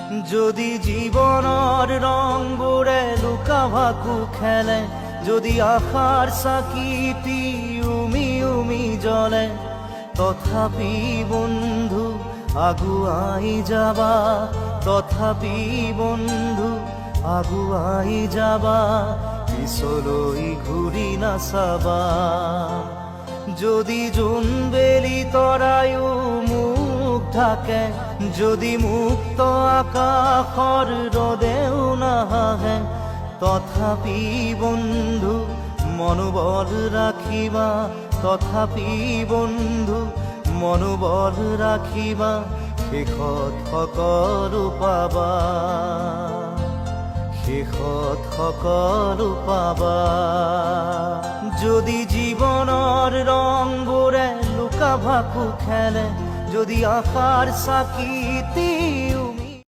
যদি জীবনৰ ৰংবোৰে লুকা ভাকু খেলে, যদি আশাৰ চাকিটি উমি উমি জ্বলে, তথাপি বন্ধু আগুৱাই যাবা, তথাপি বন্ধু আগুৱাই যাবা, পিছলৈ ঘূৰি নাচাবা। যদি জোনবেলি তৰায়ো মুখ ঢাকে, যদি মুক্ত আকাশৰ ৰদেও নাহাহে, তথাপি বন্ধু মনোবল ৰাখিবা, তথাপি বন্ধু মনোবল ৰাখিবা, শেষত সকলো পাবা, শেষত সকলো পাবা। যদি জীৱনৰ ৰংবোৰে লুকা ভাকু খেলে, যদি আশাৰ চাকিটি